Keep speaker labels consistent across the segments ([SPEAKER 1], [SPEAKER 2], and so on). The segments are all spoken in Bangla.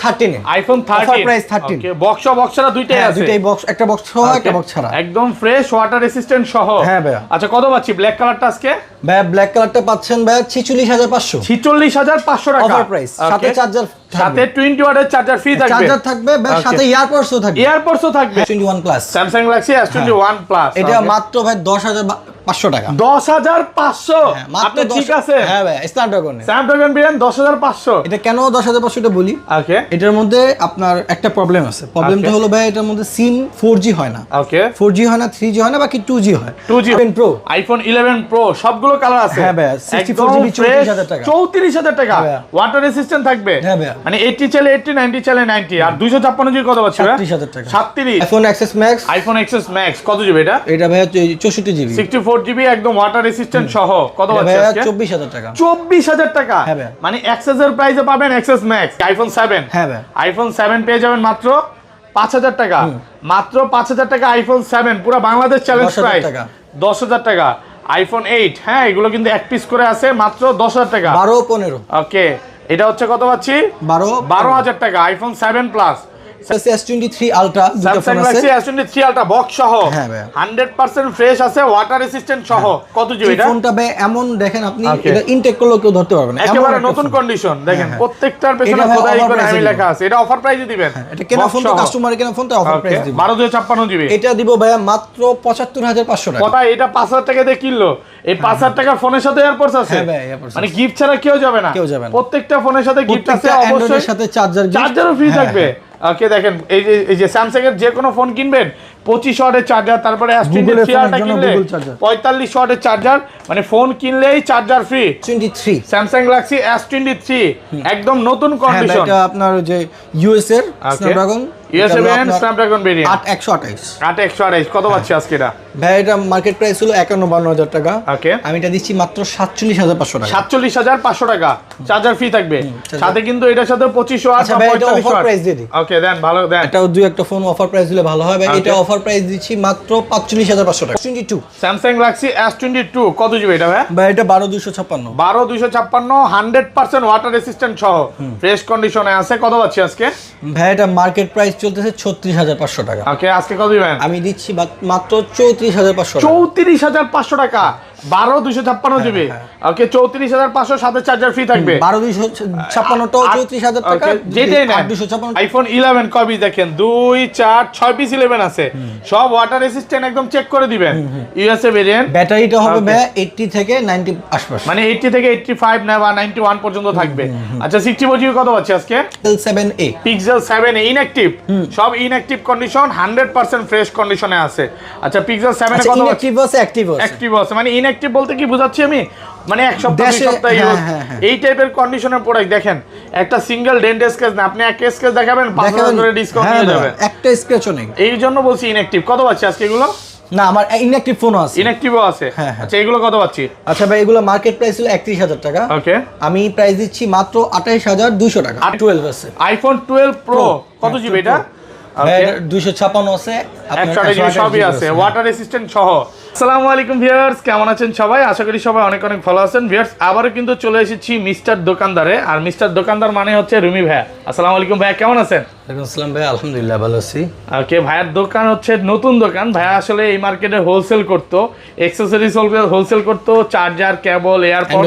[SPEAKER 1] 13
[SPEAKER 2] আইফোন 13
[SPEAKER 1] অফার প্রাইস 13
[SPEAKER 2] ওকে বক্সরা দুইটাই আছে
[SPEAKER 1] দুইটাই বক্স, একটা বক্স সহ একটা বক্স ছাড়া
[SPEAKER 2] একদম ফ্রেশ ওয়াটার রেসিস্ট্যান্ট সহ।
[SPEAKER 1] হ্যাঁ ভাই।
[SPEAKER 2] আচ্ছা কত পাচ্ছি ব্ল্যাক কালারটা আজকে?
[SPEAKER 1] ভাই ব্ল্যাক কালারটা পাচ্ছেন ভাই 46500
[SPEAKER 2] 46500 টাকা
[SPEAKER 1] অফার প্রাইস, সাথে চার্জার,
[SPEAKER 2] সাথে 20 ওয়াটের চার্জার ফ্রি থাকবে,
[SPEAKER 1] চার্জার থাকবে ভাই, সাথে ইয়ারপডসও থাকবে,
[SPEAKER 2] ইয়ারপডসও থাকবে।
[SPEAKER 1] 21 plus
[SPEAKER 2] Samsung Galaxy S21 plus,
[SPEAKER 1] এটা মাত্র ভাই 10500 টাকা।
[SPEAKER 2] 10500 আপনি ঠিক আছে?
[SPEAKER 1] হ্যাঁ ভাই,
[SPEAKER 2] স্ন্যাপড্রাগন বিয়ান 10500।
[SPEAKER 1] এটা কেন 10500 এটা বলি।
[SPEAKER 2] ওকে
[SPEAKER 1] এটার মধ্যে আপনার একটা প্রবলেম আছে, প্রবলেমটা হলো ভাই এটার মধ্যে সিম 4G হয় না।
[SPEAKER 2] ওকে
[SPEAKER 1] 4G হয় না, 3G হয় না, বাকি 2G হয়।
[SPEAKER 2] 2G
[SPEAKER 1] প্রো,
[SPEAKER 2] আইফোন 11 প্রো সবগুলো কালার আছে।
[SPEAKER 1] হ্যাঁ ভাই, 64GB 34000 টাকা,
[SPEAKER 2] 34000 টাকা
[SPEAKER 1] হ্যাঁ
[SPEAKER 2] ওয়াটার রেসিস্ট্যান্ট থাকবে।
[SPEAKER 1] হ্যাঁ ভাই,
[SPEAKER 2] মানে 80 চাইলে 80, 90 চাইলে 90। আর 256 কত পাচ্ছ?
[SPEAKER 1] 37000 টাকা।
[SPEAKER 2] 37
[SPEAKER 1] iPhone XS max,
[SPEAKER 2] iPhone XS max কত জিবি এটা?
[SPEAKER 1] এটা ভাই 64GB
[SPEAKER 2] 64GB একদম ওয়াটার রেসিস্ট্যান্ট সহ কত পাচ্ছ
[SPEAKER 1] ভাই?
[SPEAKER 2] আজকে
[SPEAKER 1] 24000 টাকা।
[SPEAKER 2] 24000 টাকা।
[SPEAKER 1] হ্যাঁ ভাই।
[SPEAKER 2] মানে এক্সএস এর প্রাইসে পাবেন এক্সএস ম্যাক্স আইফোন 7।
[SPEAKER 1] হ্যাঁ ভাই,
[SPEAKER 2] আইফোন 7 পেয়ে যাবেন মাত্র 5000 টাকা। মাত্র 5000 টাকা আইফোন 7 পুরো বাংলাদেশ চ্যালেঞ্জ প্রাইস 10000 টাকা। আইফোন 8 হ্যাঁ এগুলো কিন্তু এক পিস করে আছে মাত্র 10000 টাকা।
[SPEAKER 1] 12 15
[SPEAKER 2] ওকে এটা হচ্ছে কত পাচ্ছি? 12000 টাকা আইফোন 7 প্লাস।
[SPEAKER 1] S23 আলট্রা দুটো ফোন আছে,
[SPEAKER 2] Galaxy S23 আলট্রা বক্স সহ।
[SPEAKER 1] হ্যাঁ ভাই
[SPEAKER 2] 100% ফ্রেশ আছে ওয়াটার রেসিস্ট্যান্ট সহ। কত জিবি এটা?
[SPEAKER 1] এই ফোনটা ভাই এমন দেখেন আপনি এটা ইনটেক করলেও কেউ ধরতে পারবে না,
[SPEAKER 2] একেবারে নতুন কন্ডিশন দেখেন প্রত্যেকটার পেছনে খোদাই করে আমি লেখা আছে। এটা অফার প্রাইসে দিবেন?
[SPEAKER 1] এটা কেনা ফোন তো কাস্টমারের কেনা ফোনটা অফার প্রাইস দিব।
[SPEAKER 2] 12256 জিবি
[SPEAKER 1] এটা দিব ভাই মাত্র 75500 টাকা।
[SPEAKER 2] কথা এটা 5000 টাকা দিয়ে কিনলো, এই 5000 টাকার ফোনের সাথে এয়ারপডস আছে।
[SPEAKER 1] হ্যাঁ ভাই, এয়ারপডস
[SPEAKER 2] মানে গিফট ছাড়া কেউ যাবে না, প্রত্যেকটা ফোনের সাথে গিফট আছে, অবশ্যই
[SPEAKER 1] সাথে চার্জারও
[SPEAKER 2] ফ্রি থাকবে। ওকে দেখেন এই যে স্যামসাং এর যে কোনো ফোন কিনবেন 25 ওয়াটের চার্জার, তারপরে S23 আলট্রা কিনলে 45 ওয়াটের চার্জার, মানে ফোন কিনলেই charger free.
[SPEAKER 1] 23
[SPEAKER 2] Samsung Galaxy S23 একদম নতুন কন্ডিশন।
[SPEAKER 1] এটা আপনার যে ইউএস এর স্ন্যাপড্রাগন,
[SPEAKER 2] স্ন্যাপড্রাগন ভেরিয়েন্ট
[SPEAKER 1] 8128
[SPEAKER 2] কত পাচ্ছি আজকে এটা?
[SPEAKER 1] ভাই এটা মার্কেট প্রাইস হলো 51000 টাকা।
[SPEAKER 2] ওকে
[SPEAKER 1] আমি এটা দিচ্ছি মাত্র 47500 টাকা।
[SPEAKER 2] 47500 টাকা চার্জার ফ্রি থাকবে, সাথে কিন্তু এটার সাথে 25 ওয়াট
[SPEAKER 1] আচ্ছা ভাই এটা অফার প্রাইস দিয়ে দিই।
[SPEAKER 2] ওকে দেন ভালো দেন,
[SPEAKER 1] এটাও দুই একটা ফোন অফার প্রাইস দিলে ভালো হয় ভাই। এটা অফার প্রাইস দিচ্ছি মাত্র 45500 টাকা। 22
[SPEAKER 2] স্যামসাং গ্যালাক্সি S22 কত জিবি এটা ভাই?
[SPEAKER 1] ভাই এটা 12256
[SPEAKER 2] 12256 100% ওয়াটার রেসিস্ট্যান্ট সহ ফ্রেশ কন্ডিশনে আছে। কত পাচ্ছি আজকে?
[SPEAKER 1] ভাই এটা মার্কেট প্রাইস চলতেছে 36500 টাকা।
[SPEAKER 2] ওকে আজকে কত দিবেন?
[SPEAKER 1] আমি দিচ্ছি মাত্র 34500 টাকা।
[SPEAKER 2] 34500 টাকা 12256 জিবি। ওকে 34500 সাথে চার্জার ফ্রি থাকবে।
[SPEAKER 1] 12256 টাও 34000 টাকা
[SPEAKER 2] যেটাই না। আইফোন 11 কবি দেখেন 2 4 6 পিস 11 আছে, সব ওয়াটার রেসিস্ট্যান্ট একদম চেক করে দিবেন। ইউএসএ ভেরিয়েন্ট,
[SPEAKER 1] ব্যাটারিটা হবে ভাই 80 থেকে 90 আশপাশ,
[SPEAKER 2] মানে 80 থেকে 85 না বা 91 পর্যন্ত থাকবে। আচ্ছা 64 জিবি কত পাচ্ছি আজকে? Pixel 7a ইনঅ্যাকটিভ, সব ইনঅ্যাকটিভ কন্ডিশন 100% ফ্রেশ কন্ডিশনে আছে। আচ্ছা Pixel 7 এ কত
[SPEAKER 1] ইনঅ্যাকটিভ আছে অ্যাক্টিভ আছে,
[SPEAKER 2] মানে ইনঅ্যাকটিভ বলতে কি বোঝাচ্ছি আমি? মানে এক সপ্তাহ দুই সপ্তাহ ইউজ এই টাইপের কন্ডিশনের প্রোডাক্ট। দেখেন একটা সিঙ্গেল ডেন্ট স্ক্র্যাচ না, আপনি একটা স্ক্র্যাচ দেখাবেন 5000 করে ডিসকাউন্ট নিয়ে যাবেন,
[SPEAKER 1] একটা স্ক্র্যাচও নেই।
[SPEAKER 2] এই জন্য বলছি ইনঅ্যাকটিভ। কত পাচ্ছি আজকে এগুলো?
[SPEAKER 1] না আমার ইনঅ্যাকটিভ ফোনও আছে,
[SPEAKER 2] ইনঅ্যাকটিভও আছে। আচ্ছা এগুলো কত পাচ্ছি?
[SPEAKER 1] আচ্ছা ভাই এগুলো মার্কেট প্রাইস হলো 31000 টাকা।
[SPEAKER 2] ওকে আমি
[SPEAKER 1] প্রাইস দিচ্ছি মাত্র 28200 টাকা। 12 আছে,
[SPEAKER 2] আইফোন 12 প্রো কত জিবি এটা?
[SPEAKER 1] 256 আছে,
[SPEAKER 2] 128 সবই আছে ওয়াটার রেসিস্ট্যান্ট সহ। আসসালামু আলাইকুম ভিউয়ার্স, কেমন আছেন সবাই? আশা করি সবাই অনেক অনেক ভালো আছেন। ভিউয়ার্স আবারও কিন্তু চলে এসেছি মিস্টার দোকানদারে, আর মিস্টার দোকানদার মানে হচ্ছে রুমি ভাইয়া। আসসালামু আলাইকুম ভাইয়া, কেমন আছেন?
[SPEAKER 1] ওয়ালাইকুম আসসালাম ভাই, আলহামদুলিল্লাহ ভালো আছি।
[SPEAKER 2] ওকে ভাইয়ার দোকান হচ্ছে নতুন দোকান। ভাইয়া আসলে এই মার্কেটে হোলসেল করতো, অ্যাকসেসরিজ হোলসেল করতো, চার্জার, কেবল, এয়ারপড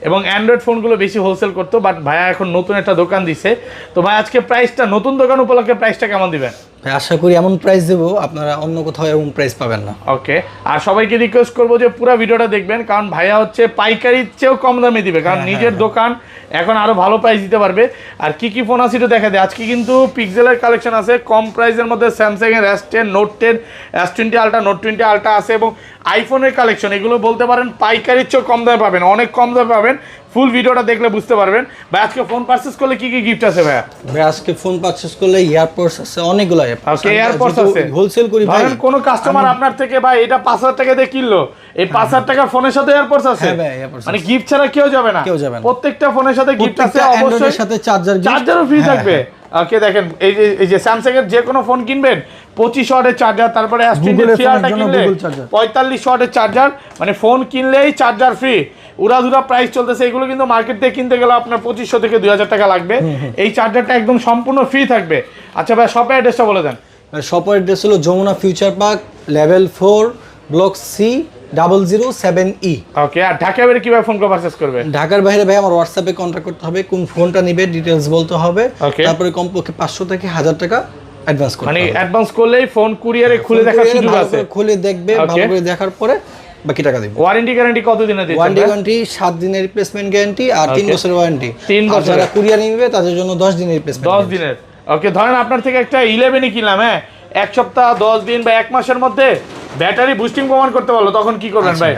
[SPEAKER 2] এবং অ্যান্ড্রয়েড ফোনগুলো বেশি হোলসেল করতো। বাট ভাইয়া এখন নতুন একটা দোকান দিছে। তো ভাই আজকে প্রাইসটা, নতুন দোকান উপলক্ষে প্রাইসটা কেমন দিবেন?
[SPEAKER 1] আশা করি এমন প্রাইস দেবো আপনারা অন্য কোথাও এমন প্রাইস পাবেন না।
[SPEAKER 2] ওকে আর সবাইকে রিকোয়েস্ট করবো যে পুরো ভিডিওটা দেখবেন, কারণ ভাইয়া হচ্ছে পাইকারির চেয়েও কম দামে দিবে, কারণ নিজের দোকান এখন আরো ভালো প্রাইস দিতে পারবে। আর কি কি ফোন আছে এটা দেখা দেয়। আজকে কিন্তু পিক্সেলের কালেকশন আছে কম প্রাইসের মধ্যে, স্যামসাং এর S10, note 10, S20 ultra, note 20 ultra আছে এবং আইফোনের কালেকশন। এগুলো বলতে পারেন পাইকারির চেয়েও কম দামে পাবেন, অনেক কম দামে পাবেন। ফুল ভিডিওটা দেখলে বুঝতে পারবেন। ভাই আজকে ফোন পারচেজ করলে কি কি গিফট আছে ভাইয়া?
[SPEAKER 1] ভাই আজকে ফোন পারচেজ করলে এয়ারপডস আছে অনেকগুলো।
[SPEAKER 2] ওকে এয়ারপডস আছে,
[SPEAKER 1] হোলসেল করি ভাই।
[SPEAKER 2] ধরেন কোন কাস্টমার আপনার থেকে ভাই এটা 5000 টাকা দিয়ে কিনলো, এই 5000 টাকার ফোনের সাথে এয়ারপডস আছে, মানে গিফট ছাড়া কেউ যাবে না, প্রত্যেকটা ফোনের সাথে গিফট আছে, অবশ্যই
[SPEAKER 1] সাথে চার্জারও
[SPEAKER 2] ফ্রি থাকবে। ওকে দেখেন এই যে স্যামসাং এর যে কোনো ফোন কিনবেন 25 ওয়াটের চার্জার, তারপরে S23 টা কিনলে 45 ওয়াটের চার্জার, মানে ফোন কিনলেই চার্জার ফ্রি। উড়াধুরা প্রাইস চলতেছে, এগুলো কিন্তু মার্কেট থেকে কিনতে গেলে আপনার 2500 থেকে 2000 টাকা লাগবে। এই চার্জারটা একদম সম্পূর্ণ ফ্রি থাকবে। আচ্ছা ভাই শপের অ্যাড্রেসটা বলে দেন।
[SPEAKER 1] শপের অ্যাড্রেস হলো Jamuna future park level 4 block C 007E।
[SPEAKER 2] Okay, আর ঢাকার বাইরে কিভাবে ফোন পারচেজ করবে?
[SPEAKER 1] ঢাকার বাইরে ভাই আমার হোয়াটসঅ্যাপে কন্ট্যাক্ট করতে হবে, কোন ফোনটা নিবে ডিটেইলস বলতে হবে, তারপরে কমপক্ষে 500 থেকে 1000 টাকা অ্যাডভান্স করতে হবে।
[SPEAKER 2] মানে অ্যাডভান্স করলেই ফোন কুরিয়ারে খুলে দেখার সুযোগ আছে,
[SPEAKER 1] খুলে দেখবে, ভালো করে দেখার পরে বাকি টাকা দিবে।
[SPEAKER 2] ওয়ারেন্টি গ্যারান্টি কত দিনের দিচ্ছেন?
[SPEAKER 1] ওয়ারেন্টি গ্যারান্টি 7 দিনের রিপ্লেসমেন্ট গ্যারান্টি আর 3 বছরের ওয়ারেন্টি।
[SPEAKER 2] 3 বছর।
[SPEAKER 1] যারা কুরিয়ার নিবে তাদের জন্য 10 দিনের রিপ্লেসমেন্ট।
[SPEAKER 2] 10 দিনের। ওকে, ধরেন আপনার থেকে একটা 11ই কিনলাম, হ্যাঁ, এক সপ্তাহ 10 দিন বা এক মাসের মধ্যে ব্যাটারি বুস্টিং প্রমাণ করতে পারলো, তখন কি করবেন ভাই?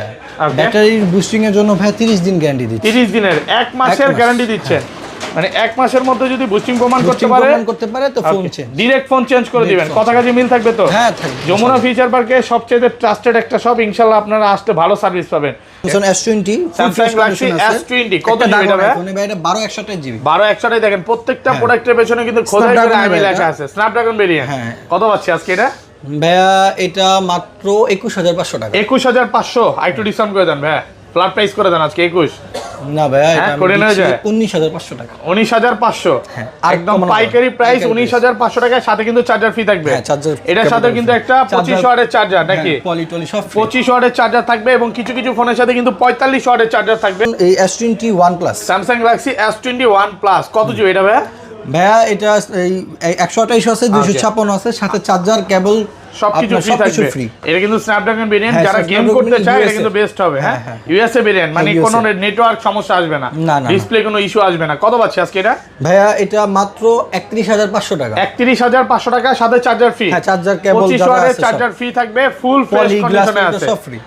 [SPEAKER 1] ব্যাটারির বুস্টিং এর জন্য ভাই 30 দিন গ্যারান্টি দিচ্ছি।
[SPEAKER 2] 30 দিনের, এক মাসের গ্যারান্টি দিচ্ছেন, মানে এক মাসের মধ্যে যদি বুস্টিং প্রমাণ করতে পারে
[SPEAKER 1] তো phone change,
[SPEAKER 2] direct phone change করে দিবেন। কথা কাজে মিল থাকবে তো?
[SPEAKER 1] হ্যাঁ থাকবে।
[SPEAKER 2] যমুনা ফিউচার পার্কে সবচেয়ে ট্রাস্টেড একটা শপ, ইনশাআল্লাহ আপনারা আসলে ভালো সার্ভিস পাবেন।
[SPEAKER 1] Samsung
[SPEAKER 2] Galaxy S20 কত জিবি এটা ভাই?
[SPEAKER 1] এটা 12/128
[SPEAKER 2] 12/128 দেখেন প্রত্যেকটা প্রোডাক্টের পেছনে কিন্তু খোদাই করে আইএমআই লেখা আছে, স্ন্যাপড্রাগন ভেরিয়েন্ট। কত পাচ্ছি আজকে এটা?
[SPEAKER 1] ভাইয়া এটা মাত্র 21500 টাকা।
[SPEAKER 2] 21500, একটু ডিসকাউন্ট করে দেন ভাই, ফ্ল্যাট প্রাইস করে দেন আজকে 21।
[SPEAKER 1] না ভাইয়া এটা
[SPEAKER 2] করে নেওয়া যায়
[SPEAKER 1] 19500 টাকা।
[SPEAKER 2] 19500 একদম পাইকারি প্রাইস। 19500 টাকার সাথে কিন্তু চার্জার ফ্রি থাকবে। এটার সাথে কিন্তু একটা 25 ওয়াটের চার্জার নাকি
[SPEAKER 1] পলি সব
[SPEAKER 2] 25 ওয়াটের চার্জার থাকবে, এবং কিছু কিছু ফোনের সাথে কিন্তু 45 ওয়াটের চার্জার থাকবে।
[SPEAKER 1] এই S21 plus,
[SPEAKER 2] Samsung Galaxy S21 plus কত জিবি এটা
[SPEAKER 1] ভাইয়া? এটা এই 128 আছে, 256 আছে, সাথে চার্জার কেবল
[SPEAKER 2] সবকিছু ফ্রি। এটা কিন্তু স্ন্যাপড্রাগন ভেরিয়েন্ট, যারা গেম করতে চায় এটা কিন্তু বেস্ট হবে। হ্যাঁ, ইউএসএ ভেরিয়েন্ট, মানে কোনো নেটওয়ার্ক সমস্যা আসবে না, ডিসপ্লে কোনো ইস্যু আসবে না। কত পাচ্ছি আজকে এটা
[SPEAKER 1] ভাইয়া? এটা মাত্র 31500 টাকা।
[SPEAKER 2] 31500 টাকা, সাথে চার্জার ফ্রি।
[SPEAKER 1] হ্যাঁ, চার্জার কেবল
[SPEAKER 2] 25 ওয়াটের চার্জার ফ্রি থাকবে, ফুল ফ্রেশ কন্ডিশনে আছে,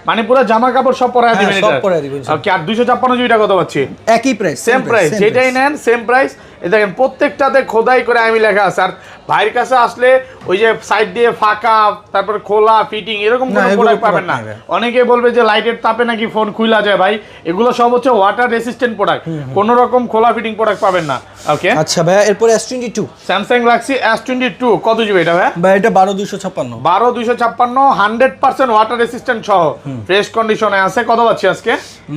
[SPEAKER 2] মানে পুরো জামা কাপড় সব পরায় দিবেন এটা। ওকে, আর 256 জিবি টাকা কত পাচ্ছি?
[SPEAKER 1] একই প্রাইস,
[SPEAKER 2] সেম প্রাইস, যেটাই নেন সেম প্রাইস। এই দেখেন প্রত্যেকটাতে খোদাই করে আমি লেখা আছে। আর ভাইয়ের কাছে আসলে ওই যে সাইড দিয়ে ফাঁকা, তারপরে খোলা ফিটিং এরকম কোনো প্রোডাক্ট পাবেন না। অনেকে বলবে যে লাইটের তাপে নাকি ফোন খুলা যায়, ভাই এগুলো সব হচ্ছে ওয়াটার রেসিস্ট্যান্ট প্রোডাক্ট, কোনো রকম খোলা ফিটিং প্রোডাক্ট পাবেন না। ওকে,
[SPEAKER 1] আচ্ছা ভাই, এরপর S22
[SPEAKER 2] Samsung Galaxy S22 কত জিবি এটা ভাই?
[SPEAKER 1] ভাই এটা 12256।
[SPEAKER 2] 12256 100% ওয়াটার রেসিস্ট্যান্ট সহ ফ্রেশ কন্ডিশনে আছে। কত পাচ্ছি আজকে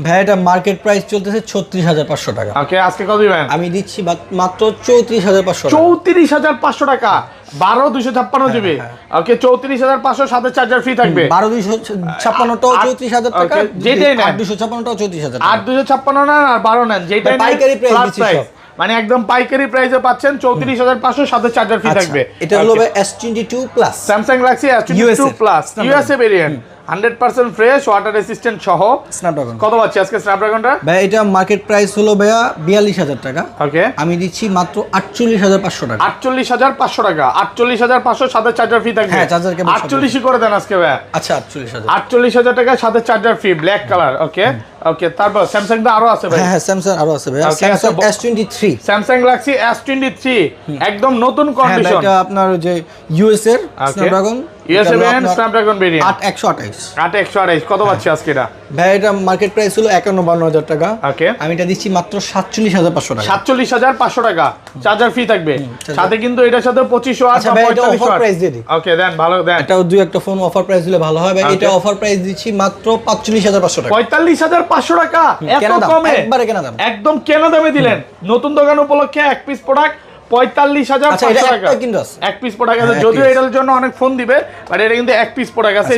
[SPEAKER 1] ভাই? এটা মার্কেট প্রাইস চলতেছে 36500 টাকা।
[SPEAKER 2] ওকে, আজকে কত দিবেন?
[SPEAKER 1] আমি দিচ্ছি মাত্র 34500 টাকা।
[SPEAKER 2] 34500 টাকা, 12256 জিবি। ওকে, 34500 সাথে চার্জার ফ্রি থাকবে।
[SPEAKER 1] 12256 টাও 34000 টাকা,
[SPEAKER 2] যেটাই নেন।
[SPEAKER 1] 256 টাও 34000 টাকা।
[SPEAKER 2] 8256 নেন আর 12 নেন, যেটাই নেন
[SPEAKER 1] পাইকারি প্রাইস দিচ্ছি সব,
[SPEAKER 2] মানে একদম পাইকারি প্রাইসে পাচ্ছেন। 34500 সাথে চার্জার ফ্রি থাকবে।
[SPEAKER 1] এটা হলো S22 plus,
[SPEAKER 2] Samsung Galaxy S22 plus USA variant, 100% fresh water resistant সহ স্ন্যাপড্রাগন। কত পাচ্ছি আজকে স্ন্যাপড্রাগনটা
[SPEAKER 1] ভাই? এটা মার্কেট প্রাইস হলো ভাইয়া 42000 টাকা।
[SPEAKER 2] ওকে,
[SPEAKER 1] আমি দিচ্ছি মাত্র 48500 টাকা।
[SPEAKER 2] 48500 টাকা, 48500 সাথে চার্জার ফ্রি থাকবে।
[SPEAKER 1] হ্যাঁ, চার্জার কেবল
[SPEAKER 2] 48 করে দেন আজকে ভাই।
[SPEAKER 1] আচ্ছা, 48000।
[SPEAKER 2] 48000 টাকা সাথে চার্জার ফ্রি, ব্ল্যাক কালার। ওকে ওকে, তারপর স্যামসাং দা আরো আছে ভাই?
[SPEAKER 1] হ্যাঁ, স্যামসাং আরো আছে ভাই। Samsung S23,
[SPEAKER 2] Samsung Galaxy S23 একদম নতুন কন্ডিশন।
[SPEAKER 1] এটা আপনার যে ইউএস এর Snapdragon,
[SPEAKER 2] USA variant, Snapdragon variant
[SPEAKER 1] 8128।
[SPEAKER 2] 8128 কত পাচ্ছি আজকে এটা
[SPEAKER 1] ভাই? এটা মার্কেট প্রাইস হলো 51000 টাকা।
[SPEAKER 2] ওকে,
[SPEAKER 1] আমি এটা দিচ্ছি মাত্র 47500 টাকা।
[SPEAKER 2] 47500 টাকা, চার্জার ফ্রি থাকবে সাথে, কিন্তু এটার সাথে 25 ওয়াট
[SPEAKER 1] আচ্ছা
[SPEAKER 2] বা
[SPEAKER 1] ভাই, এটা
[SPEAKER 2] 45
[SPEAKER 1] অফার
[SPEAKER 2] ওয়াট।
[SPEAKER 1] প্রাইস দিয়ে দিই।
[SPEAKER 2] ওকে, দেন ভালো দেন।
[SPEAKER 1] এটাও দুই একটা ফোন অফার প্রাইস দিলে ভালো হয় ভাই। এটা অফার প্রাইস দিচ্ছি মাত্র 45500 টাকা।
[SPEAKER 2] 45500 টাকা, এত কমে?
[SPEAKER 1] একবারে কেনা দাম,
[SPEAKER 2] একদম কেনা দামে দিলেন। নতুন দোকান উপলক্ষে এক পিস প্রোডাক্ট 45500 টাকা। এক পিস প্রোডাক্ট আছে, যদিও এটার জন্য অনেক ফোন দিবে, বাট এটা কিন্তু এক পিস প্রোডাক্ট আছে।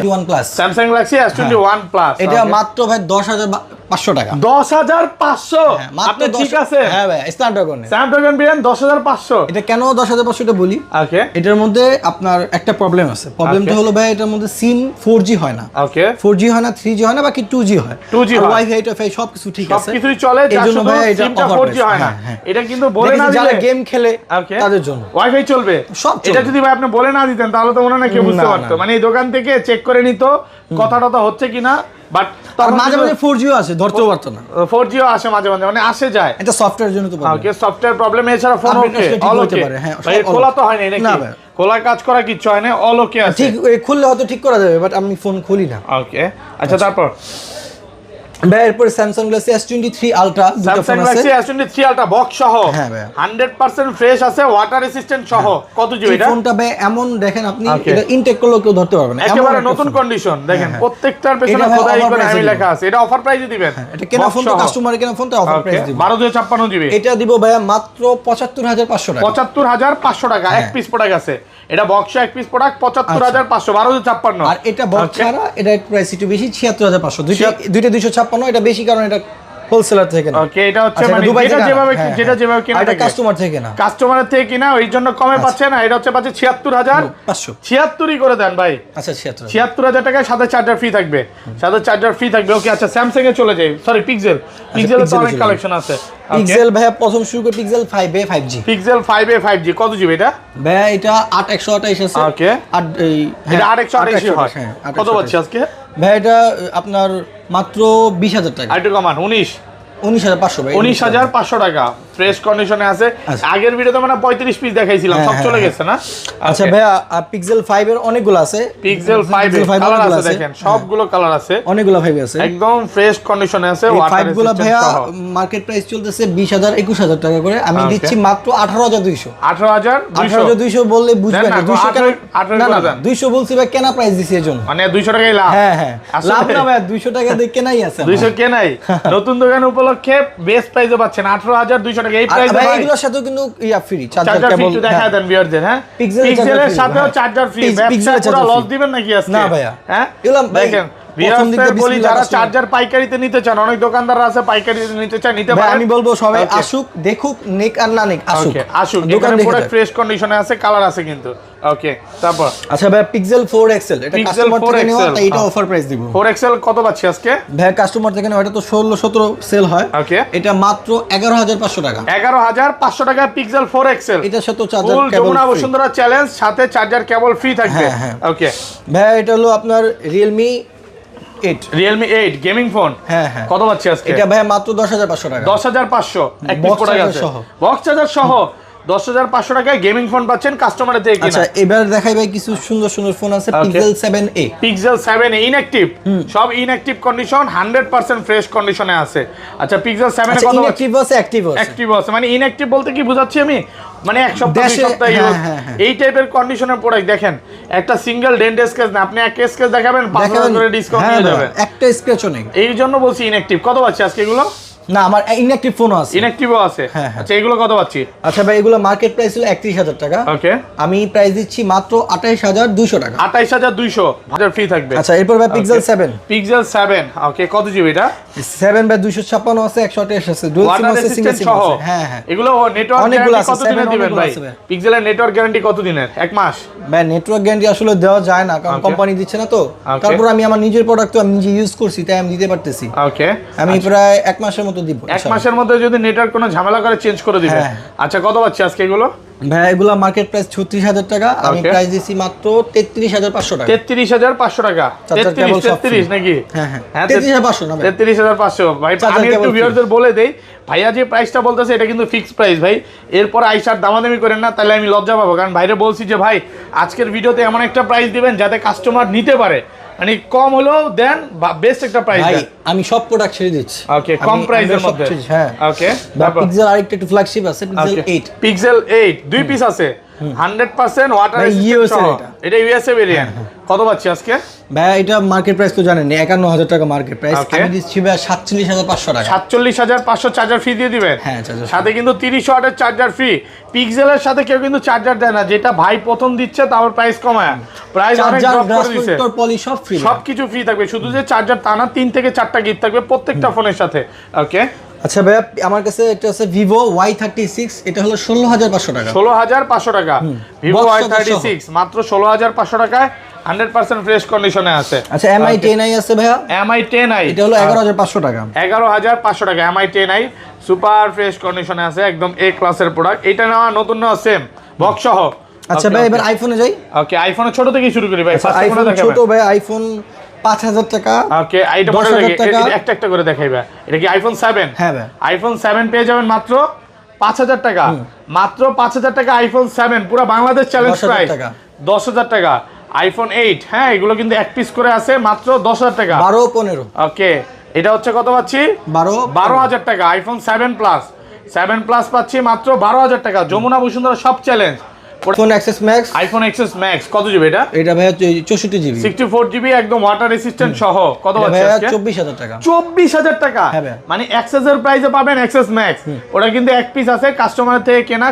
[SPEAKER 2] Samsung Galaxy S21 প্লাস,
[SPEAKER 1] এটা মাত্র ভাই 10500 টাকা।
[SPEAKER 2] 10500 আপনি ঠিক আছে?
[SPEAKER 1] হ্যাঁ ভাই,
[SPEAKER 2] স্ন্যাপড্রাগন ভেরিয়েন্ট 10500।
[SPEAKER 1] এটা কেন 10500 এটা বলি।
[SPEAKER 2] ওকে,
[SPEAKER 1] এটার মধ্যে আপনার একটা প্রবলেম আছে। প্রবলেমটা হলো ভাই, এটার মধ্যে সিম 4G হয় না।
[SPEAKER 2] ওকে,
[SPEAKER 1] 4G হয় না, 3G হয় না, বাকি 2G হয়।
[SPEAKER 2] 2G হয়,
[SPEAKER 1] ওয়াইফাই টাইফাই সবকিছু ঠিক আছে,
[SPEAKER 2] সবকিছুই চলে।
[SPEAKER 1] এজন্য ভাই এটা
[SPEAKER 2] সিমটা 4G হয় না। এটা কিন্তু বলে না দিলে,
[SPEAKER 1] যারা গেম খেলে তাদের জন্য
[SPEAKER 2] ওয়াইফাই চলবে সব। এটা যদি ভাই আপনি বলে না দিতেন তাহলে তো মনে হয় কেউ বুঝতে পারতো, মানে এই দোকান থেকে চেক করে নিত কথাটা হচ্ছে কিনা। বাট
[SPEAKER 1] মাঝে মাঝে 4G ও আসে, ধরতেও পারতো না।
[SPEAKER 2] 4G ও আসে মাঝে মাঝে, মানে আসে যায়।
[SPEAKER 1] এটা সফটওয়্যারের জন্য তো প্রবলেম।
[SPEAKER 2] ওকে, সফটওয়্যার প্রবলেম, এছাড়া ফোন ওকে অল ওকে।
[SPEAKER 1] হ্যাঁ,
[SPEAKER 2] ভাই খোলা তো হয় না নাকি? খোলা কাজ করা কিছু হয় না, অল ওকে আছে।
[SPEAKER 1] ঠিক খুললে হয়তো ঠিক করা যাবে, বাট আমি ফোন খুলি না।
[SPEAKER 2] ওকে, আচ্ছা তারপর
[SPEAKER 1] ভাই এরপর স্যামসাং গ্যালাক্সি S23 আলট্রা দুটো
[SPEAKER 2] স্যামসাং
[SPEAKER 1] ফোন আছে।
[SPEAKER 2] গ্যালাক্সি S23 আলট্রা বক্স সহ
[SPEAKER 1] হ্যাঁ ভাই
[SPEAKER 2] 100% ফ্রেশ আছে, ওয়াটার রেসিস্ট্যান্ট সহ। কত জিবি
[SPEAKER 1] এই
[SPEAKER 2] এটা?
[SPEAKER 1] ফোনটা ভাই এমন দেখেন আপনি
[SPEAKER 2] Okay.
[SPEAKER 1] এটা ইনটেক করলেও কেউ ধরতে পারবে না, এমন
[SPEAKER 2] একেবারে
[SPEAKER 1] একটা
[SPEAKER 2] নতুন
[SPEAKER 1] ফোন।
[SPEAKER 2] কন্ডিশন দেখেন,
[SPEAKER 1] হ্যাঁ।
[SPEAKER 2] প্রত্যেকটার পেছনে
[SPEAKER 1] এটা ভাই
[SPEAKER 2] খোদাই
[SPEAKER 1] offer
[SPEAKER 2] করে
[SPEAKER 1] price
[SPEAKER 2] আমি
[SPEAKER 1] এ
[SPEAKER 2] লেখা আছে। এটা অফার প্রাইসে দিবেন?
[SPEAKER 1] এটা কেনা ফোন তো কাস্টমার কেনা ফোন তো অফার প্রাইস দিব।
[SPEAKER 2] 1256 জিবি,
[SPEAKER 1] এটা দিব ভাইয়া মাত্র 75500 টাকা।
[SPEAKER 2] 75500 টাকা এক পিস প্রোডাক্ট আছে। এটা বক্স এক পিস প্রোডাক্ট 75500, 1256।
[SPEAKER 1] আর এটা বক্স ছাড়া এটা প্রাইস একটু বেশি 76500। দুইটা 256, এটা বেশি কারণ এটা হোলসেলার থেকে না।
[SPEAKER 2] ওকে, এটা হচ্ছে
[SPEAKER 1] আচ্ছা,
[SPEAKER 2] মানে
[SPEAKER 1] দুবাই
[SPEAKER 2] যেটা
[SPEAKER 1] থেকে
[SPEAKER 2] যেভাবে
[SPEAKER 1] হ্যাঁ,
[SPEAKER 2] যেটা যেভাবে কেনা
[SPEAKER 1] এটা
[SPEAKER 2] থাকে
[SPEAKER 1] কাস্টমার থেকে না,
[SPEAKER 2] কাস্টমারের থেকে কিনা, ওই জন্য কমে পাচ্ছে না। এটা হচ্ছে পাচ্ছে 76500। 76ই করে দেন ভাই।
[SPEAKER 1] আচ্ছা 76।
[SPEAKER 2] 76000 টাকায় সাথে চার্জার ফ্রি থাকবে, সাথে চার্জার ফ্রি থাকবে। ওকে, আচ্ছা স্যামসাং এ চলে যাই, সরি পিক্সেল। পিক্সেলের তো অনেক কালেকশন আছে।
[SPEAKER 1] পিক্সেল ভাইয়া প্রথম শুরু করে pixel 5a 5G।
[SPEAKER 2] Pixel 5a 5G কত জিবি এটা?
[SPEAKER 1] ভাইয়া এটা 8128 আছে।
[SPEAKER 2] ওকে,
[SPEAKER 1] আর এই
[SPEAKER 2] এটা 8128 হয়।
[SPEAKER 1] হ্যাঁ,
[SPEAKER 2] কত পাচ্ছি আজকে?
[SPEAKER 1] ভাইয়া এটা আপনার মাত্র 20000 টাকা।
[SPEAKER 2] আরেকটু কমান,
[SPEAKER 1] 19500 ভাই।
[SPEAKER 2] 19500 টাকা ফ্রেশ কন্ডিশনে আছে।
[SPEAKER 1] আচ্ছা।
[SPEAKER 2] আগের ভিডিওতে মানে 35 পিস দেখাইছিলাম, সব চলে গেছে না?
[SPEAKER 1] আচ্ছা ভাইয়া পিক্সেল 5 এর অনেকগুলো আছে।
[SPEAKER 2] পিক্সেল 5 এর কালার আছে দেখেন, সবগুলো কালার আছে,
[SPEAKER 1] অনেকগুলো 5 আছে,
[SPEAKER 2] একদম ফ্রেশ কন্ডিশনে আছে।
[SPEAKER 1] এই
[SPEAKER 2] ওয়াটার
[SPEAKER 1] 5 গুলো ভাইয়া
[SPEAKER 2] রেসিস্ট্যান্ট সহ
[SPEAKER 1] মার্কেট প্রাইস চলতেছে 20000 21000 টাকা করে, আমি দিচ্ছি মাত্র 18200।
[SPEAKER 2] 18200
[SPEAKER 1] বললে বুঝবেন না, 200 কেন?
[SPEAKER 2] 18
[SPEAKER 1] না না
[SPEAKER 2] করে দেন।
[SPEAKER 1] 200 বলছি ভাই, কেনা প্রাইস দিছি এজন্য।
[SPEAKER 2] মানে 200 টাকাই লাভ।
[SPEAKER 1] হ্যাঁ হ্যাঁ,
[SPEAKER 2] আসলে
[SPEAKER 1] লাভ না ভাই, 200 টাকা দিয়ে কেনাই আছে।
[SPEAKER 2] 200 কে নাই, নতুন দোকান উপলক্ষে বেস্ট প্রাইসে পাচ্ছেন 18200 টাকা। এই প্রাইসে
[SPEAKER 1] ভাই
[SPEAKER 2] ভাই
[SPEAKER 1] এগুলোর সাথেও কিন্তু ইয়া ফ্রি,
[SPEAKER 2] চার্জার
[SPEAKER 1] চার্জার
[SPEAKER 2] ফ্রি
[SPEAKER 1] কেবল।
[SPEAKER 2] একটু দেখা দেন ভিউয়ারদের। হ্যাঁ,
[SPEAKER 1] Pixel
[SPEAKER 2] পিক্সেলের
[SPEAKER 1] free,
[SPEAKER 2] সাথেও
[SPEAKER 1] হ্যাঁ।
[SPEAKER 2] Charger free.
[SPEAKER 1] Pixel
[SPEAKER 2] ব্যবসা
[SPEAKER 1] charger
[SPEAKER 2] পুরো লস
[SPEAKER 1] free।
[SPEAKER 2] দিবেন নাকি আজকে?
[SPEAKER 1] না ভাইয়া,
[SPEAKER 2] হ্যাঁ
[SPEAKER 1] এগুলো ভাই
[SPEAKER 2] দেখেন
[SPEAKER 1] প্রথম দিকে
[SPEAKER 2] ভিউয়ারদের বলি, যারা
[SPEAKER 1] বিসমিল্লাহ
[SPEAKER 2] চার্জার পাইকারিতে নিতে চান, অনেক দোকানদাররা আছে পাইকারিতে নিতে চান, নিতে
[SPEAKER 1] ভাই
[SPEAKER 2] পারেন।
[SPEAKER 1] আমি বলবো সবাই
[SPEAKER 2] Okay.
[SPEAKER 1] আসুক, দেখুক, নেক আর না নেক আসুক।
[SPEAKER 2] ওকে, আসুক,
[SPEAKER 1] দোকান
[SPEAKER 2] দোকানে
[SPEAKER 1] দেখে
[SPEAKER 2] পুরো
[SPEAKER 1] যাক।
[SPEAKER 2] ফ্রেশ কন্ডিশনে আছে, কালার আছে কিন্তু। ওকে, তারপর
[SPEAKER 1] আচ্ছা ভাই পিক্সেল 4 XL, এটা
[SPEAKER 2] Pixel
[SPEAKER 1] কাস্টমার
[SPEAKER 2] 4
[SPEAKER 1] থেকে নেওয়া,
[SPEAKER 2] XL,
[SPEAKER 1] তাই এটা অফার প্রাইস দিব।
[SPEAKER 2] 4XL কত পাচ্ছি আজকে?
[SPEAKER 1] ভাই কাস্টমার থেকে নেওয়া, এটা তো 16-17 সেল হয়।
[SPEAKER 2] ওকে,
[SPEAKER 1] এটা মাত্র 11500 টাকা।
[SPEAKER 2] 11500 টাকা পিক্সেল 4XL।
[SPEAKER 1] এটার সাথে চার্জার
[SPEAKER 2] ফুল
[SPEAKER 1] কেবল
[SPEAKER 2] যমুনা
[SPEAKER 1] free।
[SPEAKER 2] বসুন্ধরা চ্যালেঞ্জ, সাথে চার্জার কেবল ফ্রি থাকবে।
[SPEAKER 1] হ্যাঁ, হ্যাঁ।
[SPEAKER 2] ওকে,
[SPEAKER 1] ভাই এটা হলো আপনার Realme 8।
[SPEAKER 2] Realme 8 gaming phone.
[SPEAKER 1] হ্যাঁ হ্যাঁ,
[SPEAKER 2] কত পাচ্ছি আজকে?
[SPEAKER 1] এটা ভাই মাত্র 10500 টাকা।
[SPEAKER 2] 10500 এক পিস
[SPEAKER 1] Box
[SPEAKER 2] প্রোডাক্ট
[SPEAKER 1] charger
[SPEAKER 2] আছে,
[SPEAKER 1] সহ।
[SPEAKER 2] বক্স চার্জার সহ 10500 টাকায় গেমিং ফোন পাচ্ছেন কাস্টমারের থেকে কিনা।
[SPEAKER 1] আচ্ছা এবার দেখাই ভাই কিছু সুন্দর সুন্দর ফোন আছে।
[SPEAKER 2] Okay.
[SPEAKER 1] Pixel 7a।
[SPEAKER 2] Pixel 7 inactive, সব ইনঅ্যাক্টিভ কন্ডিশন, 100% ফ্রেশ কন্ডিশনে আছে। আচ্ছা পিক্সেল 7 এ
[SPEAKER 1] আচ্ছা
[SPEAKER 2] কত পাচ্ছি?
[SPEAKER 1] ইনঅ্যাক্টিভ আছে, অ্যাক্টিভ আছে।
[SPEAKER 2] অ্যাক্টিভ আছে মানে ইনঅ্যাক্টিভ বলতে কি বোঝাচ্ছি আমি? মানে এক সপ্তাহ দুই
[SPEAKER 1] দেশে-
[SPEAKER 2] সপ্তাহ
[SPEAKER 1] হ্যাঁ,
[SPEAKER 2] use,
[SPEAKER 1] হ্যাঁ, হ্যাঁ।
[SPEAKER 2] এই টাইপের কন্ডিশনের প্রোডাক্ট দেখেন, একটা সিঙ্গেল ডেন্ট স্কেচ না, আপনি এক স্কেচ দেখাবেন 5000 করে ডিসকাউন্ট
[SPEAKER 1] হ্যাঁ
[SPEAKER 2] নিয়ে
[SPEAKER 1] দাদা,
[SPEAKER 2] যাবেন।
[SPEAKER 1] একটা স্ক্র্যাচও নেই।
[SPEAKER 2] এই জন্য বলছি ইনঅ্যাক্টিভ। কত পাচ্ছি আজকে এগুলো?
[SPEAKER 1] না আমার ইনঅ্যাক্টিভ ফোনও আছে।
[SPEAKER 2] ইনঅ্যাক্টিভও আছে।
[SPEAKER 1] হ্যাঁ, হ্যাঁ।
[SPEAKER 2] আচ্ছা এগুলো কত পাচ্ছি?
[SPEAKER 1] আচ্ছা ভাই এগুলো মার্কেট প্রাইস হলো 31000 টাকা,
[SPEAKER 2] ওকে,
[SPEAKER 1] আমি প্রাইস দিচ্ছি মাত্র 28200 টাকা।
[SPEAKER 2] 28200 হাজার ফ্রি থাকবে।
[SPEAKER 1] আচ্ছা এরপর ভাই পিক্সেল 7।
[SPEAKER 2] পিক্সেল 7 ওকে, কত জিবি এটা?
[SPEAKER 1] 7 বাই 256 আছে, 128 আছে, ডুয়াল সিম
[SPEAKER 2] ওয়াটার
[SPEAKER 1] আছে, সিঙ্গেল
[SPEAKER 2] রেসিস্ট্যান্ট
[SPEAKER 1] সিম
[SPEAKER 2] সহ।
[SPEAKER 1] আছে। হ্যাঁ হ্যাঁ,
[SPEAKER 2] এগুলো নেটওয়ার্ক
[SPEAKER 1] অনেকগুলো
[SPEAKER 2] গ্যারান্টি
[SPEAKER 1] আছে,
[SPEAKER 2] কত দিনের
[SPEAKER 1] 7
[SPEAKER 2] দিবেন ভাই?
[SPEAKER 1] অনেকগুলো আছে ভাই।
[SPEAKER 2] পিক্সেলের নেটওয়ার্ক গ্যারান্টি কত দিনের? 1 মাস?
[SPEAKER 1] ভাই নেটওয়ার্ক গ্যারান্টি আসলে দেওয়া যায় না, কারণ
[SPEAKER 2] Okay.
[SPEAKER 1] কোম্পানি দিচ্ছে না তো।
[SPEAKER 2] Okay.
[SPEAKER 1] তারপর আমি আমার নিজের প্রোডাক্ট তো আমি নিজে ইউজ করছি, তাই আমি দিতে পারতেছি।
[SPEAKER 2] ওকে,
[SPEAKER 1] আমি প্রায় 1 মাসের মতো দিব
[SPEAKER 2] 1 মাসের মধ্যে যদি নেটওয়ার্ক কোনো ঝামেলা করে চেঞ্জ করে দিবেন।
[SPEAKER 1] হ্যাঁ।
[SPEAKER 2] আচ্ছা কত পাচ্ছি আজকে এগুলো?
[SPEAKER 1] ভাই এগুলা মার্কেট প্রাইস 36000 টাকা, আমি
[SPEAKER 2] Okay.
[SPEAKER 1] প্রাইস দিছি মাত্র 33500 টাকা।
[SPEAKER 2] 33500 টাকা।
[SPEAKER 1] চার্জার কেবল সব
[SPEAKER 2] 33 নাকি?
[SPEAKER 1] হ্যাঁ হ্যাঁ,
[SPEAKER 2] হ্যাঁ,
[SPEAKER 1] 33500 না ভাই।
[SPEAKER 2] 33500 ভাই।
[SPEAKER 1] চার্জার
[SPEAKER 2] আমি একটু
[SPEAKER 1] কেবল free।
[SPEAKER 2] ভিউয়ারদের বলে দেই, ভাইয়া যে প্রাইসটা বলতেছে এটা কিন্তু ফিক্সড প্রাইস ভাই। এরপর আইসার দামাদামি করেন না, তাহলে আমি লজ্জা পাবো। কারণ ভাইরে বলছি যে ভাই আজকের ভিডিওতে এমন একটা প্রাইস দিবেন যাতে কাস্টমার নিতে পারে, মানে কম হলেও দেন বা বেস্ট একটা প্রাইস
[SPEAKER 1] ভাই
[SPEAKER 2] দেন।
[SPEAKER 1] আমি সব প্রোডাক্ট ছেড়ে দিচ্ছি।
[SPEAKER 2] ওকে, কম প্রাইসের মধ্যে।
[SPEAKER 1] হ্যাঁ
[SPEAKER 2] ওকে,
[SPEAKER 1] পিক্সেল আরেকটা একটু ফ্ল্যাগশিপ আছে, পিক্সেল 8।
[SPEAKER 2] পিক্সেল 8 দুই পিস আছে, 100% ওয়াটার
[SPEAKER 1] ভাই,
[SPEAKER 2] রেসিস্ট্যান্ট
[SPEAKER 1] USA
[SPEAKER 2] সহ।
[SPEAKER 1] এটা।
[SPEAKER 2] এটা ইউএসএ ভেরিয়েন্ট। কত পাচ্ছি আজকে?
[SPEAKER 1] ভাই এটা মার্কেট প্রাইস তো জানেন 51000 টাকা মার্কেট প্রাইস,
[SPEAKER 2] Okay.
[SPEAKER 1] আমি দিচ্ছি ভাই 47500 টাকা।
[SPEAKER 2] 47500 চার্জার ফ্রি দিয়ে দিবেন।
[SPEAKER 1] হ্যাঁ চার্জার
[SPEAKER 2] সাথে কিন্তু 30 ওয়াটের চার্জার ফ্রি। পিক্সেলের সাথে কেউ কিন্তু চার্জার দেয় না, যেটা ভাই প্রথম দিচ্ছে তারপর প্রাইস কমায়, প্রাইস অনেক
[SPEAKER 1] চার্জার,
[SPEAKER 2] ড্রপ
[SPEAKER 1] গ্লাস
[SPEAKER 2] করে দিছে।
[SPEAKER 1] প্রোটেক্টর, পলি সব ফ্রি।
[SPEAKER 2] সবকিছু ফ্রি থাকবে, শুধু যে চার্জার তা না, 3 থেকে 4টা গিফট থাকবে প্রত্যেকটা ফোনের সাথে। ওকে,
[SPEAKER 1] আচ্ছা ভাই আমার কাছে একটা আছে Vivo Y36, এটা হলো 16500 টাকা।
[SPEAKER 2] 16500 টাকা। ভিভো
[SPEAKER 1] Box
[SPEAKER 2] Y36 মাত্র 16500 টাকায় 100% ফ্রেশ কন্ডিশনে আছে।
[SPEAKER 1] আচ্ছা MI 10i আছে ভাইয়া,
[SPEAKER 2] MI 10i
[SPEAKER 1] এটা হলো 11500 টাকা।
[SPEAKER 2] 11500 টাকা MI 10i, সুপার ফ্রেশ কন্ডিশনে আছে, একদম এ ক্লাসের প্রোডাক্ট। এটা নেওয়া নতুন নেওয়া সেম বক্স সহ।
[SPEAKER 1] আচ্ছা ভাই এবার আইফোনে যাই।
[SPEAKER 2] ওকে, আইফোনের ছোট থেকে শুরু করি ভাই। ফার্স্ট
[SPEAKER 1] আইফোন
[SPEAKER 2] ফোনটা দেখাবেন।
[SPEAKER 1] ছোট ভাই, আইফোন 5000 টাকা।
[SPEAKER 2] ওকে, এইটা মডেল
[SPEAKER 1] 10,000 টাকা।
[SPEAKER 2] একটা একটা করে দেখাইবা। এটা কি আইফোন 7?
[SPEAKER 1] হ্যাঁ ভাই,
[SPEAKER 2] আইফোন 7 পেয়ে যাবেন মাত্র 5000 টাকা। মাত্র 5000 টাকা আইফোন 7, পুরো বাংলাদেশ চ্যালেঞ্জ
[SPEAKER 1] 10,000
[SPEAKER 2] প্রাইস।
[SPEAKER 1] টাকা।
[SPEAKER 2] 10000 টাকা আইফোন 8। হ্যাঁ, এগুলো কিন্তু এক পিস করে আছে, মাত্র 10000 টাকা।
[SPEAKER 1] 12 15।
[SPEAKER 2] ওকে, এটা হচ্ছে কত পাচ্ছি 12,000 টাকা। আইফোন 7 প্লাস পাচ্ছি মাত্র 12,000 টাকা। যমুনা বসুন্ধরা সব challenge.
[SPEAKER 1] IPhone XS max,
[SPEAKER 2] iPhone XS max কত জিবি এটা?
[SPEAKER 1] এটা ভাইয়া 64 জিবি,
[SPEAKER 2] 64 জিবি একদম ওয়াটার রেসিস্ট্যান্ট সহ। কত পাচ্ছি
[SPEAKER 1] ভাইয়া?
[SPEAKER 2] আজকে
[SPEAKER 1] 24,000 টাকা।
[SPEAKER 2] 24,000 টাকা। মানে এক্সএস এর প্রাইসে পাবেন এক্সএস ম্যাক্স। ওটা কিন্তু এক পিস আছে, কাস্টমার থেকে কেনা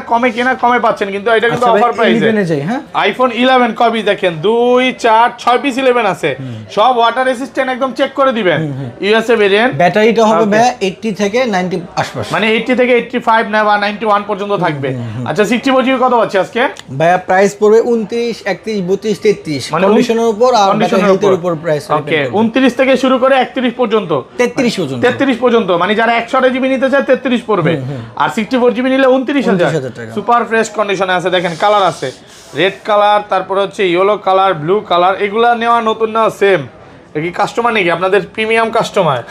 [SPEAKER 2] কমে পাচ্ছেন, কিন্তু এটা কিন্তু অফার প্রাইসে।
[SPEAKER 1] হ্যাঁ,
[SPEAKER 2] আইফোন 11 কবি দেখেন 2 4 6 পিস 11 আছে, সব ওয়াটার রেসিস্ট্যান্ট একদম চেক করে দিবেন। USA variant.
[SPEAKER 1] ব্যাটারিটা হবে ভাইয়া 80 থেকে 90 আশপাশ,
[SPEAKER 2] মানে 80 থেকে 85 না বা 91 পর্যন্ত থাকবে। আচ্ছা 64 জিবি কত পাচ্ছি আজকে?
[SPEAKER 1] ভাইয়া প্রাইস পড়বে 29 31 32 33,
[SPEAKER 2] মানে
[SPEAKER 1] কন্ডিশনের উপর আর হেলথের উপর প্রাইস।
[SPEAKER 2] ওকে 29 থেকে শুরু করে 31 পর্যন্ত, 33 পর্যন্ত। মানে যারা 100 জিবি নিতে চায় 33 পড়বে, আর 64 জিবি নিলে 29,000
[SPEAKER 1] টাকা।
[SPEAKER 2] সুপার ফ্রেশ কন্ডিশনে আছে। দেখেন কালার আছে রেড কালার, তারপর হচ্ছে ইয়েলো কালার, ব্লু কালার। এগুলা নেওয়া নতুন না সেম। কি কাস্টমার নাকি আপনাদের প্রিমিয়াম কাস্টমার?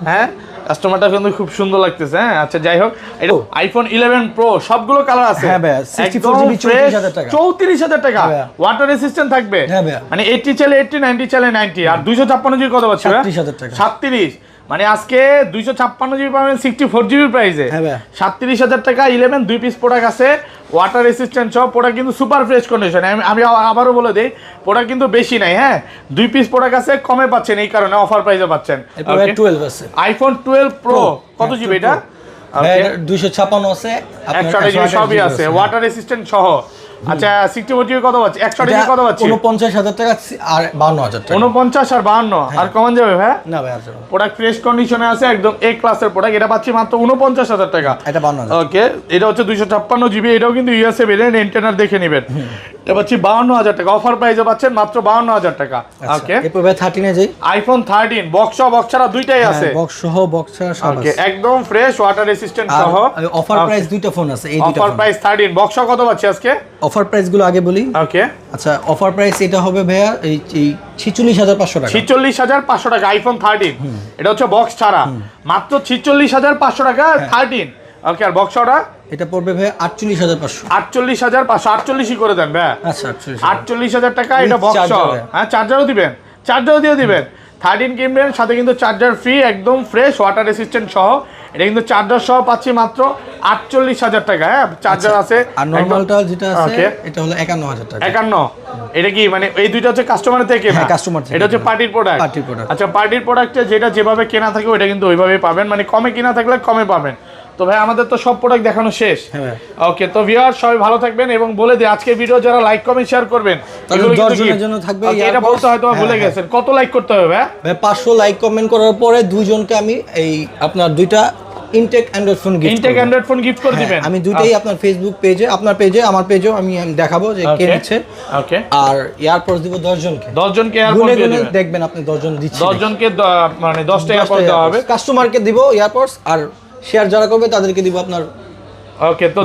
[SPEAKER 2] হ্যাঁ, কাস্টমারটা কিন্তু খুব সুন্দর লাগতেছে। হ্যাঁ আচ্ছা যাই হোক, এটা আইফোন 11 প্রো সবগুলো কালার আছে।
[SPEAKER 1] হ্যাঁ ভাইয়া 64 জিবি 34,000 টাকা।
[SPEAKER 2] 34,000 টাকা ওয়াটার রেসিস্ট্যান্ট থাকবে।
[SPEAKER 1] হ্যাঁ ভাইয়া,
[SPEAKER 2] মানে 80 চাইলে 80, 90 চাইলে 90। আর 256 জিবি কত পাচ্ছি?
[SPEAKER 1] 37,000 টাকা।
[SPEAKER 2] 37। মানে আজকে 256 জিবি পাবেন 64 জিবি প্রাইসে।
[SPEAKER 1] হ্যাঁ ভাইয়া
[SPEAKER 2] 37,000 টাকা। 11 2 পিস প্রোডাক্ট আছে, ওয়াটার রেসিস্ট্যান্ট সব প্রোডাক্ট, কিন্তু সুপার ফ্রেশ কন্ডিশন। আমি আবারও বলে দেই, প্রোডাক্ট কিন্তু বেশি নাই। হ্যাঁ 2 পিস প্রোডাক্ট আছে, কমে পাচ্ছেন, এই কারণে অফার প্রাইসে পাচ্ছেন।
[SPEAKER 1] এরপরে 12 আছে,
[SPEAKER 2] আইফোন 12 প্রো কত জিবি এটা?
[SPEAKER 1] 256 আছে,
[SPEAKER 2] 128 জিবি সবই আছে, ওয়াটার রেসিস্ট্যান্ট সহ। আচ্ছা 64 জিবি কত পাচ্ছি? 128 জিবি কত পাচ্ছি?
[SPEAKER 1] 49,000 টাকা আর 52,000 টাকা।
[SPEAKER 2] 49 আর 52 আর কমন যাবে ভাই?
[SPEAKER 1] না ভাই আছে,
[SPEAKER 2] প্রোডাক্ট ফ্রেশ কন্ডিশনে আছে, একদম এ ক্লাসের প্রোডাক্ট। এটা পাচ্ছি মাত্র 49,000 টাকা।
[SPEAKER 1] এটা 52,000।
[SPEAKER 2] ওকে এটা হচ্ছে 256 জিবি, এটাও কিন্তু ইউএসএ ভেরিয়েন্ট, এন্টেনার দেখে নেবেন। এটা পাচ্ছি 52,000 টাকা। অফার প্রাইসে পাচ্ছেন মাত্র 52,000 টাকা। ওকে
[SPEAKER 1] এরপর ভাই 13 এ যাই।
[SPEAKER 2] আইফোন 13 বক্স ছাড়া দুইটাই আছে,
[SPEAKER 1] বক্স সহ বক্স ছাড়া সব
[SPEAKER 2] ওকে
[SPEAKER 1] আছে।
[SPEAKER 2] একদম ফ্রেশ ওয়াটার রেসিস্ট্যান্ট সহ।
[SPEAKER 1] অফার প্রাইস দুইটা ফোন আছে, এই দুইটা
[SPEAKER 2] অফার প্রাইস 13 বক্স কত পাচ্ছি আজকে?
[SPEAKER 1] অফার প্রাইস গুলো আগে বলি।
[SPEAKER 2] ওকে
[SPEAKER 1] আচ্ছা অফার প্রাইস এটা হবে ভাইয়া এই 46,500 টাকা।
[SPEAKER 2] 46,500 টাকা আইফোন 13। এটা হচ্ছে বক্স ছাড়া, মাত্র 46,500 টাকা 13। ওকে আর বক্স ছাড়া
[SPEAKER 1] এটা পড়বে ভাই 48,500।
[SPEAKER 2] 48,500 48ই করে দেন ভাই।
[SPEAKER 1] আচ্ছা
[SPEAKER 2] 48,000 টাকা এটা বক্স। হ্যাঁ চার্জারও দিবেন, চার্জারও দিয়ে দিবেন। 13 কিনবেন সাথে কিন্তু চার্জার ফ্রি, একদম ফ্রেশ ওয়াটার রেসিস্ট্যান্ট সহ। এটা কিন্তু চার্জার সহ পাচ্ছি মাত্র 48,000 টাকা। হ্যাঁ চার্জার আছে,
[SPEAKER 1] আর নরমালটা যেটা আছে এটা হলো 51,000 টাকা।
[SPEAKER 2] 51। এটা কি মানে এই দুইটা হচ্ছে কাস্টমারের থেকে কেনা?
[SPEAKER 1] হ্যাঁ কাস্টমার থেকে।
[SPEAKER 2] এটা হচ্ছে পার্টির প্রোডাক্ট। আচ্ছা পার্টির প্রোডাক্টে যেটা যেভাবে কেনা থাকে ওইটা কিন্তু ওইভাবেই পাবেন, মানে কমে কেনা থাকলে কমে পাবেন। তো ভাই আমাদের তো সব প্রোডাক্ট দেখানো শেষ। ওকে তো ভিউয়ার সবাই ভালো থাকবেন, এবং বলে দিই আজকে ভিডিও যারা লাইক কমেন্ট শেয়ার করবেন এগুলো
[SPEAKER 1] 10 জনের জন্য থাকবে।
[SPEAKER 2] এটা বলতে হয়তো ভুলে গেছেন, কত লাইক করতে হবে ভাই?
[SPEAKER 1] 500 লাইক কমেন্ট করার পরে দুইজনকে আমি এই আপনার দুইটা Intech Android phone gift
[SPEAKER 2] Intech Android phone gift করে দিবেন।
[SPEAKER 1] আমি দুইটাই আপনার ফেসবুক পেজে, আপনার পেজে, আমার পেজেও আমি দেখাবো যে কে নিচ্ছে।
[SPEAKER 2] ওকে
[SPEAKER 1] আর এয়ারপডস দিব 10 জনকে।
[SPEAKER 2] 10 জনকে এয়ারপডস দিয়ে দিবেন।
[SPEAKER 1] দেখবেন আপনি 10 জন দিচ্ছেন,
[SPEAKER 2] 10 জনকে মানে 10টা এয়ারপডস দেওয়া হবে।
[SPEAKER 1] কাস্টমারকে দিব এয়ারপডস, আর শেয়ার যারা করবে তাদেরকে দিব আপনার।
[SPEAKER 2] ওকে তো